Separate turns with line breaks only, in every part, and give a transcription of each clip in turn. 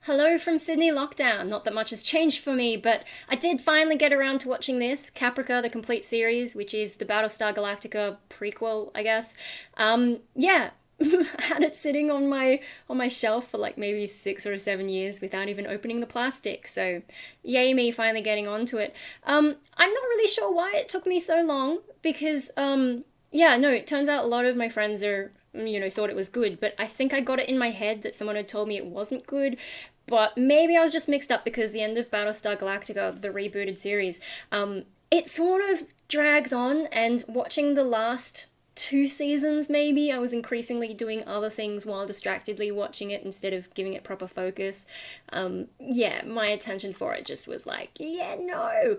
Hello from Sydney lockdown. Not that much has changed for me, but I did finally get around to watching this Caprica, the complete series, which is the Battlestar Galactica prequel, I guess. Yeah, had it sitting on my shelf for like maybe 6 or 7 years without even opening the plastic. So, yay me finally getting onto it. I'm not really sure why it took me so long because yeah, no, it turns out a lot of my friends are thought it was good, but I think I got it in my head that someone had told me it wasn't good. But maybe I was just mixed up because the end of Battlestar Galactica, the rebooted series, it sort of drags on, and watching the last 2 seasons, maybe, I was increasingly doing other things while distractedly watching it instead of giving it proper focus. Yeah, my attention for it just was like, yeah, no.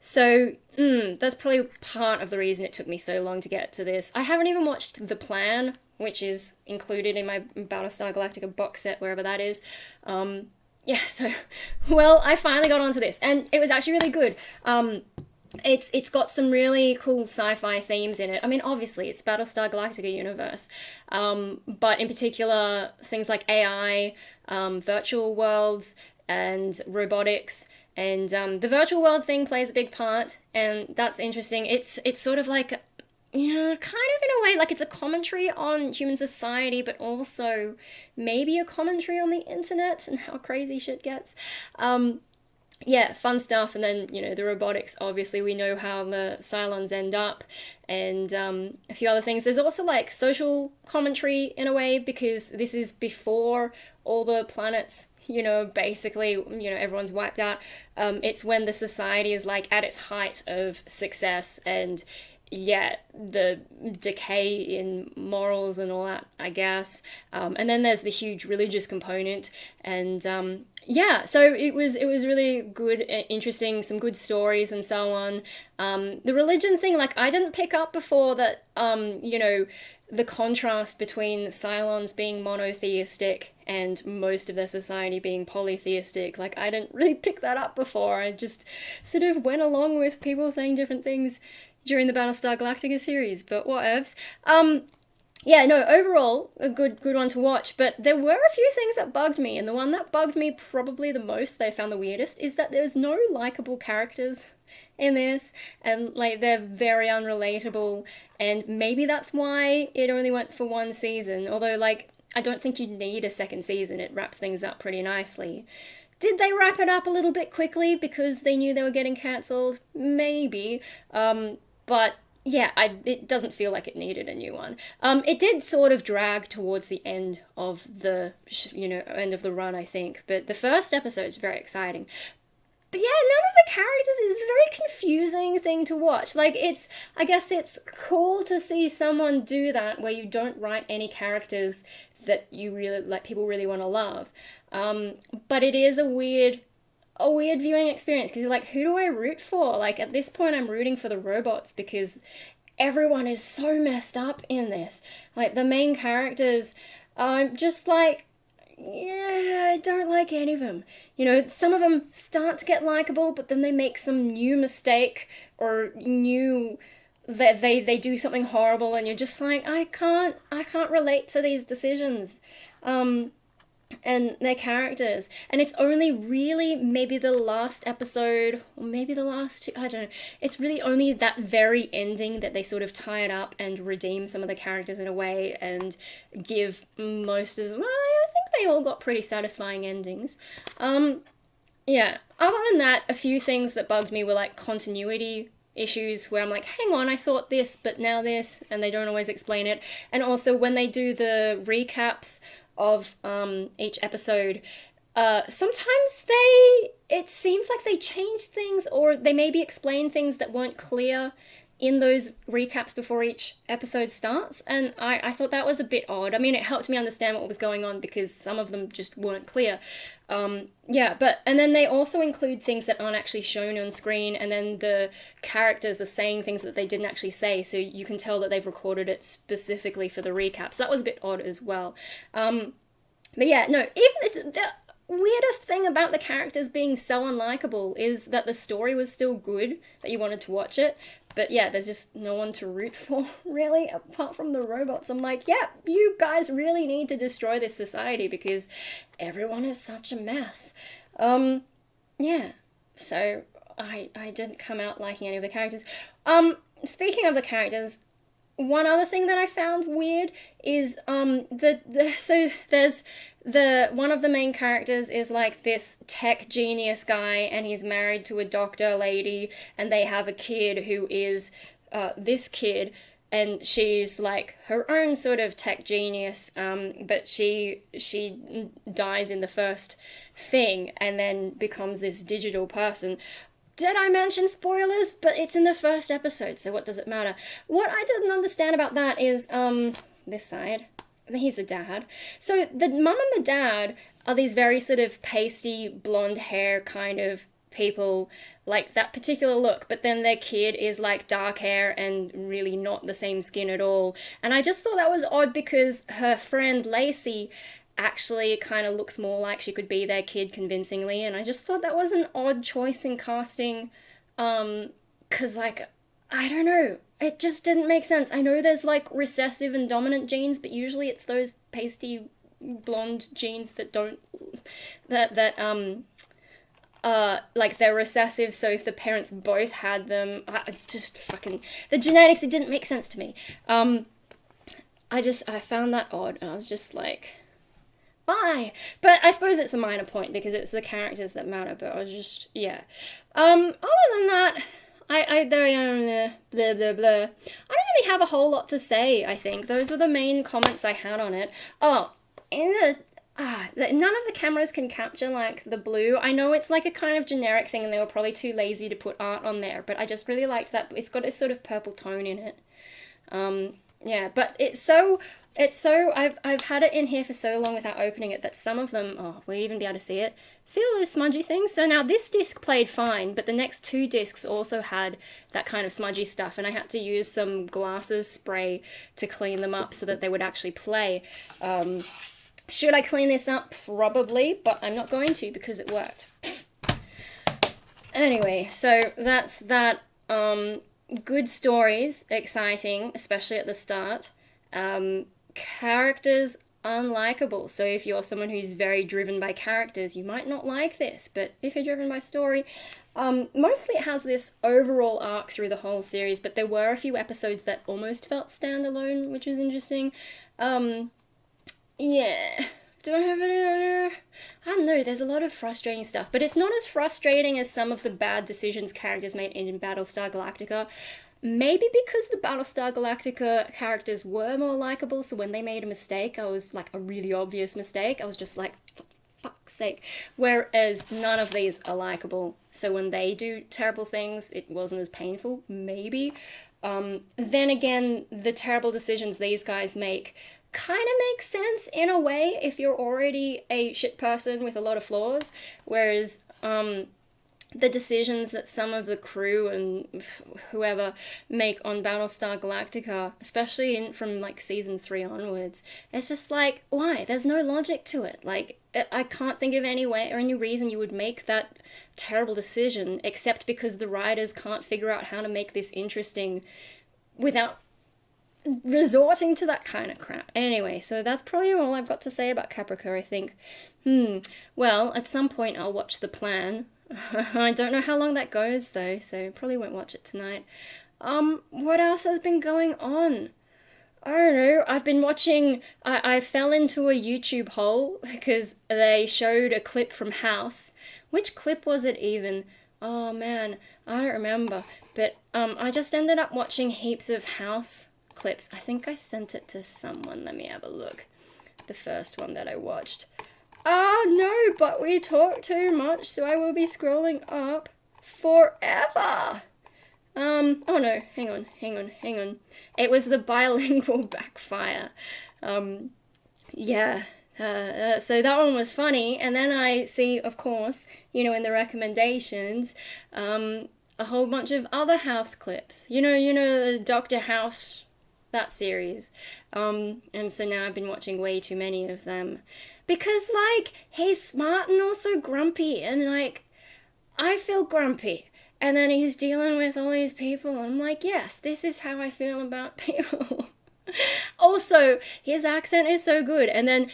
So, that's probably part of the reason it took me so long to get to this. I haven't even watched The Plan, which is included in my Battlestar Galactica box set, wherever that is. Yeah, so, well, I finally got onto this, and it was actually really good. It's got some really cool sci-fi themes in it. I mean, obviously, it's Battlestar Galactica universe, but in particular, things like AI, virtual worlds, and robotics. And the virtual world thing plays a big part, and that's interesting. It's sort of like, kind of in a way, like it's a commentary on human society, but also maybe a commentary on the internet and how crazy shit gets. Yeah, fun stuff. And then, the robotics, obviously, we know how the Cylons end up, and a few other things. There's also like social commentary in a way, because this is before all the planets, basically, everyone's wiped out. It's when the society is like at its height of success, and yeah, the decay in morals and all that, I guess. And then there's the huge religious component, and yeah, so it was really good, interesting, some good stories and so on. The religion thing, like I didn't pick up before that, the contrast between Cylons being monotheistic and most of their society being polytheistic. Like I didn't really pick that up before. I just sort of went along with people saying different things during the Battlestar Galactica series, but whatevs. Yeah, no, overall, a good one to watch, but there were a few things that bugged me, and the one that bugged me probably the most, that I found the weirdest, is that there's no likable characters in this, and like they're very unrelatable, and maybe that's why it only went for 1 season, although like I don't think you need a second season, it wraps things up pretty nicely. Did they wrap it up a little bit quickly because they knew they were getting cancelled? Maybe. But yeah, it doesn't feel like it needed a new one. It did sort of drag towards the end of the end of the run, I think. But the first episode is very exciting. But yeah, none of the characters is a very confusing thing to watch. Like I guess it's cool to see someone do that where you don't write any characters that you really like, people really want to love. But it is a weird viewing experience because you're like, who do I root for? Like at this point, I'm rooting for the robots because everyone is so messed up in this. Like the main characters, I'm just like, yeah, I don't like any of them. Some of them start to get likable, but then they make some new mistake or new that they do something horrible, and you're just like, I can't relate to these decisions. And their characters. And it's only really maybe the last episode, or maybe the last two, I don't know. It's really only that very ending that they sort of tie it up and redeem some of the characters in a way and give most of them. I think they all got pretty satisfying endings. Yeah. Other than that, a few things that bugged me were like continuity issues where I'm like, hang on, I thought this, but now this, and they don't always explain it. And also when they do the recaps of each episode, sometimes it seems like they change things, or they maybe explain things that weren't clear in those recaps before each episode starts, and I thought that was a bit odd. I mean, it helped me understand what was going on because some of them just weren't clear. Yeah, and then they also include things that aren't actually shown on screen, and then the characters are saying things that they didn't actually say, so you can tell that they've recorded it specifically for the recaps. So that was a bit odd as well. But yeah, no, even the weirdest thing about the characters being so unlikable is that the story was still good, that you wanted to watch it, But yeah, there's just no one to root for, really, apart from the robots. I'm like, yeah, you guys really need to destroy this society because everyone is such a mess. Yeah. So I didn't come out liking any of the characters. Speaking of the characters, one other thing that I found weird is so there's the one of the main characters is like this tech genius guy, and he's married to a doctor lady, and they have a kid who is this kid, and she's like her own sort of tech genius, but she dies in the first thing and then becomes this digital person. Did I mention spoilers? But it's in the first episode, so what does it matter? What I didn't understand about that is, this side. He's the dad. So the mum and the dad are these very sort of pasty, blonde hair kind of people, like that particular look, but then their kid is like dark hair and really not the same skin at all. And I just thought that was odd because her friend Lacey actually kind of looks more like she could be their kid convincingly, and I just thought that was an odd choice in casting, because like, I don't know, it just didn't make sense. I know there's like recessive and dominant genes, but usually it's those pasty blonde genes that don't, like they're recessive, so if the parents both had them, I just fucking, the genetics, it didn't make sense to me. I found that odd, and I was just like, why? But I suppose it's a minor point because it's the characters that matter. But I was just, yeah. Other than that, blah blah blah. I don't really have a whole lot to say. I think those were the main comments I had on it. Oh, in the none of the cameras can capture like the blue. I know it's like a kind of generic thing, and they were probably too lazy to put art on there. But I just really liked that it's got a sort of purple tone in it. Yeah, but it's so I've had it in here for so long without opening it that some of them, oh, we'll even be able to see it. See all those smudgy things? So now this disc played fine, but the next two discs also had that kind of smudgy stuff, and I had to use some glasses spray to clean them up so that they would actually play. Should I clean this up? Probably, but I'm not going to because it worked. Anyway, so that's that. Good stories, exciting, especially at the start. Characters unlikable. So if you're someone who's very driven by characters, you might not like this, but if you're driven by story, mostly it has this overall arc through the whole series, but there were a few episodes that almost felt standalone, which was interesting. Yeah. Do I have any other? I don't know, there's a lot of frustrating stuff, but it's not as frustrating as some of the bad decisions characters made in Battlestar Galactica. Maybe because the Battlestar Galactica characters were more likable, so when they made a mistake, I was like a really obvious mistake, I was just like, for fuck's sake. Whereas none of these are likable, so when they do terrible things, it wasn't as painful, maybe. Then again, the terrible decisions these guys make kind of makes sense in a way if you're already a shit person with a lot of flaws, whereas the decisions that some of the crew and whoever make on Battlestar Galactica, especially from like season 3 onwards, it's just like, why? There's no logic to it. Like, I can't think of any way or any reason you would make that terrible decision except because the writers can't figure out how to make this interesting without resorting to that kind of crap. Anyway, so that's probably all I've got to say about Caprica, I think. Well, at some point I'll watch The Plan. I don't know how long that goes, though, so probably won't watch it tonight. What else has been going on? I don't know, I've been watching, I fell into a YouTube hole because they showed a clip from House. Which clip was it even? Oh man, I don't remember. But I just ended up watching heaps of House clips. I think I sent it to someone. Let me have a look. The first one that I watched. Oh no, but we talk too much, so I will be scrolling up forever. Oh no, hang on. It was the bilingual backfire. Yeah. So that one was funny, and then I see, of course, you know, in the recommendations, a whole bunch of other House clips. You know, Dr. House, that series. And so now I've been watching way too many of them. Because, like, he's smart and also grumpy, and, like, I feel grumpy. And then he's dealing with all these people, and I'm like, yes, this is how I feel about people. Also, his accent is so good. And then,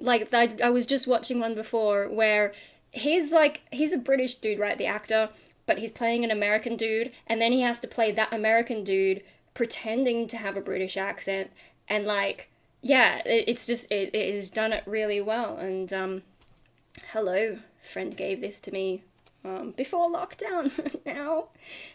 like, I was just watching one before where he's a British dude, right? The actor, but he's playing an American dude, and then he has to play that American dude pretending to have a British accent. And, like, yeah, it's just, it has done it really well. And, hello, friend gave this to me before lockdown.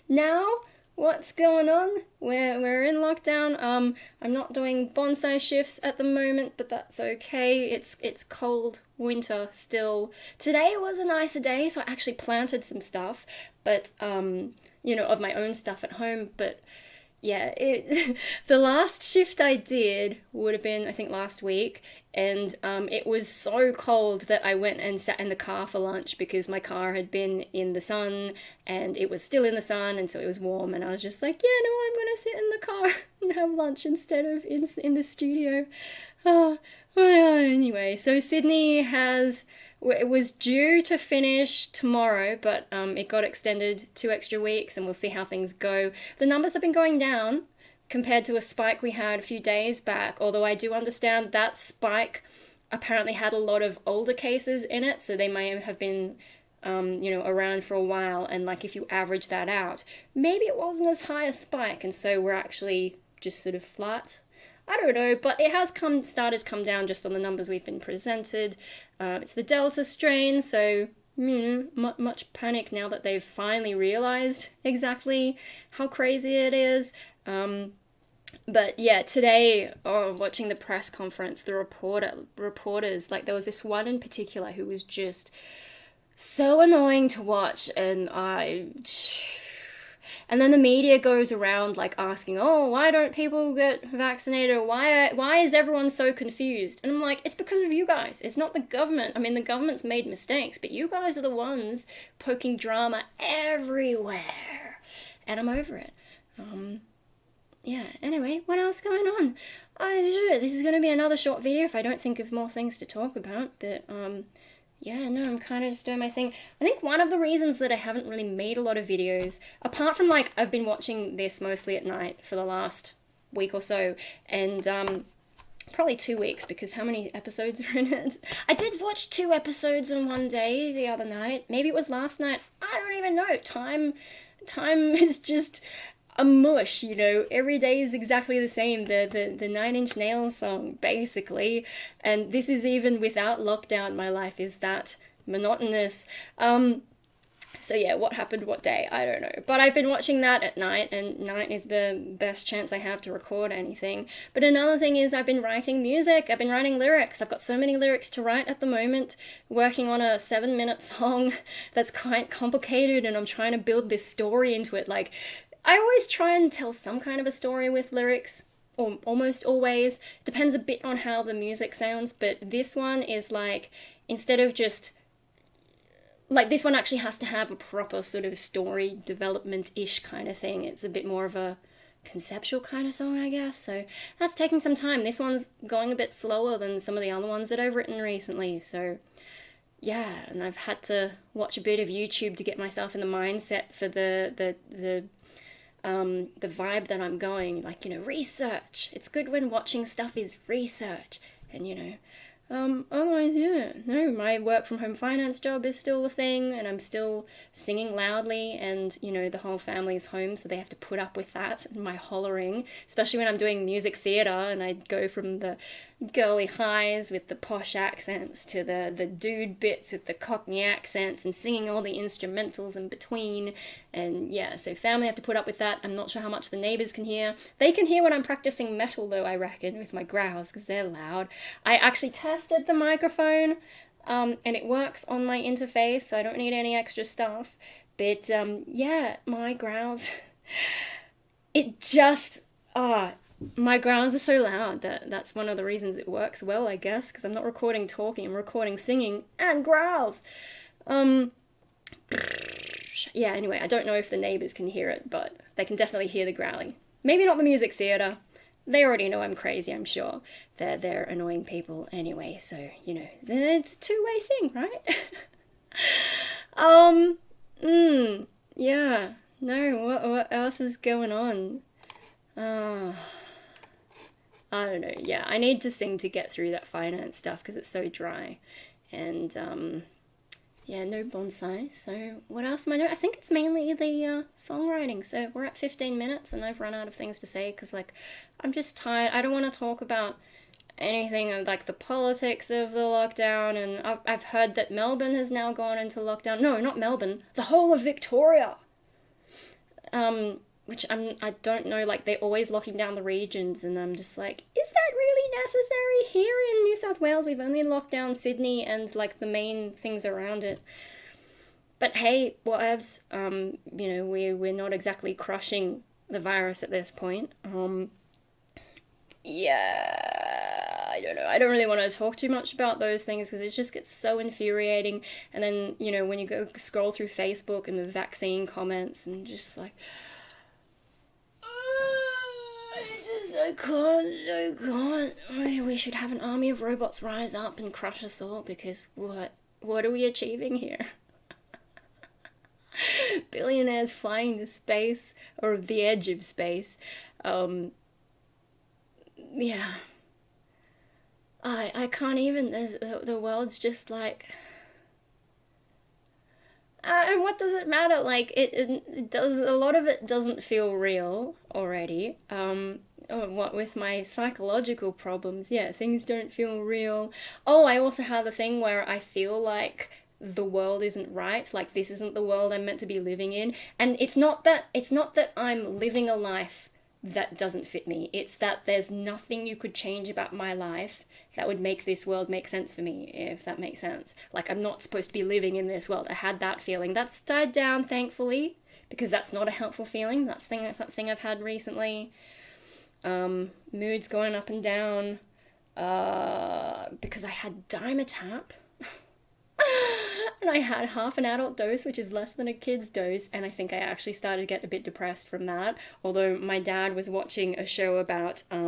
now, what's going on? We're in lockdown. I'm not doing bonsai shifts at the moment, but that's okay. It's cold winter still. Today was a nicer day, so I actually planted some stuff, but of my own stuff at home. But yeah, the last shift I did would have been, I think, last week, and it was so cold that I went and sat in the car for lunch because my car had been in the sun and it was still in the sun, and so it was warm, and I was just like, yeah, no, I'm gonna sit in the car and have lunch instead of in the studio. Uh, anyway, so Sydney has it was due to finish tomorrow, but it got extended 2 extra weeks, and we'll see how things go. The numbers have been going down compared to a spike we had a few days back, although I do understand that spike apparently had a lot of older cases in it, so they may have been around for a while, and like if you average that out, maybe it wasn't as high a spike, and so we're actually just sort of flat. I don't know, but it has started to come down just on the numbers we've been presented. It's the Delta strain, so much panic now that they've finally realized exactly how crazy it is. But yeah, today, watching the press conference, the reporters, like there was this one in particular who was just so annoying to watch, and then the media goes around like asking, "Oh, why don't people get vaccinated? Why is everyone so confused?" And I'm like, "It's because of you guys. It's not the government. I mean, the government's made mistakes, but you guys are the ones poking drama everywhere." And I'm over it. Yeah, anyway, what else going on? This is going to be another short video if I don't think of more things to talk about, but yeah, no, I'm kind of just doing my thing. I think one of the reasons that I haven't really made a lot of videos, apart from like I've been watching this mostly at night for the last week or so, and probably 2 weeks, because how many episodes are in it? I did watch 2 episodes in one day the other night. Maybe it was last night. I don't even know. Time is just a mush, every day is exactly the same. The Nine Inch Nails song, basically. And this is even without lockdown, my life is that monotonous. So yeah, what happened what day? I don't know. But I've been watching that at night, and night is the best chance I have to record anything. But another thing is I've been writing music. I've been writing lyrics. I've got so many lyrics to write at the moment, working on a 7-minute song that's quite complicated, and I'm trying to build this story into it. Like, I always try and tell some kind of a story with lyrics, or almost always. Depends a bit on how the music sounds, but this one is like, instead of just, like, this one actually has to have a proper sort of story development-ish kind of thing. It's a bit more of a conceptual kind of song, I guess, so that's taking some time. This one's going a bit slower than some of the other ones that I've written recently, so yeah, and I've had to watch a bit of YouTube to get myself in the mindset for the vibe that I'm going, like, research. It's good when watching stuff is research. And, otherwise, yeah, no, my work from home finance job is still a thing, and I'm still singing loudly, and, the whole family's home, so they have to put up with that, and my hollering, especially when I'm doing music theatre, and I go from the girly highs with the posh accents to the dude bits with the cockney accents, and singing all the instrumentals in between. And yeah, so family have to put up with that. I'm not sure how much the neighbours can hear. They can hear when I'm practicing metal, though, I reckon, with my growls, because they're loud. I actually tested the microphone, and it works on my interface, so I don't need any extra stuff. But yeah, my growls, it just my growls are so loud that's one of the reasons it works well, I guess, because I'm not recording talking, I'm recording singing and growls. Yeah, anyway, I don't know if the neighbours can hear it, but they can definitely hear the growling. Maybe not the music theatre. They already know I'm crazy, I'm sure. They're annoying people anyway, so, it's a two-way thing, right? Yeah. No, what else is going on? Uh, I don't know. Yeah, I need to sing to get through that finance stuff because it's so dry. And yeah, no bonsai. So what else am I doing? I think it's mainly the songwriting. So we're at 15 minutes and I've run out of things to say because like I'm just tired. I don't want to talk about anything like the politics of the lockdown. And I've heard that Melbourne has now gone into lockdown. No, not Melbourne. The whole of Victoria. Which I don't know, like they're always locking down the regions, and I'm just like, is that really necessary? Here in New South Wales, we've only locked down Sydney and like the main things around it. But hey, whatevs. We're not exactly crushing the virus at this point. Yeah, I don't know. I don't really want to talk too much about those things because it just gets so infuriating. And then, when you go scroll through Facebook and the vaccine comments and just like, I can't, I can't. We should have an army of robots rise up and crush us all because what are we achieving here? Billionaires flying to space or the edge of space. Um, yeah, I can't even. The world's just like. And what does it matter? Like it does. A lot of it doesn't feel real already. What with my psychological problems, yeah, things don't feel real. Oh, I also have the thing where I feel like the world isn't right, like this isn't the world I'm meant to be living in. And it's not that I'm living a life that doesn't fit me. It's that there's nothing you could change about my life that would make this world make sense for me, if that makes sense. Like I'm not supposed to be living in this world. I had that feeling. That's died down thankfully, because that's not a helpful feeling. That's something I've had recently. Moods going up and down. Because I had Dimetap. And I had half an adult dose, which is less than a kid's dose, and I think I actually started to get a bit depressed from that. Although my dad was watching a show about, I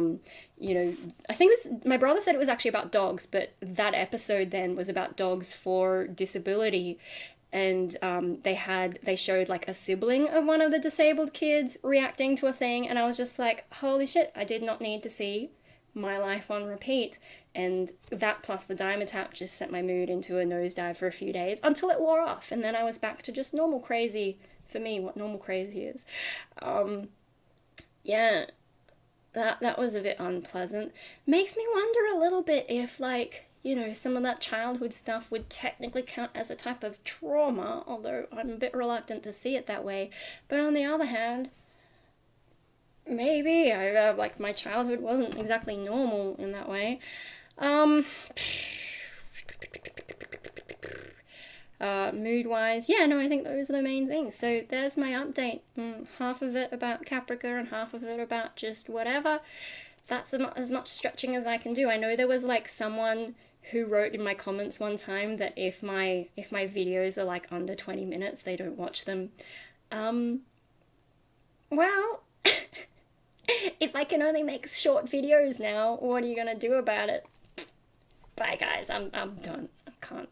think it was, my brother said it was actually about dogs, but that episode then was about dogs for disability. And they showed like a sibling of one of the disabled kids reacting to a thing, and I was just like, holy shit, I did not need to see my life on repeat. And that plus the Dimetap just sent my mood into a nosedive for a few days until it wore off, and then I was back to just normal crazy, for me, what normal crazy is. Um, yeah, that was a bit unpleasant. Makes me wonder a little bit if like, some of that childhood stuff would technically count as a type of trauma, although I'm a bit reluctant to see it that way. But on the other hand, maybe like my childhood wasn't exactly normal in that way. Um, Mood wise, yeah, no, I think those are the main things. So there's my update. Half of it about Caprica and half of it about just whatever. That's as much stretching as I can do. I know there was like someone who wrote in my comments one time that if my videos are like under 20 minutes, they don't watch them. Um, well, if I can only make short videos now, what are you gonna do about it? Bye guys, I'm done. I can't.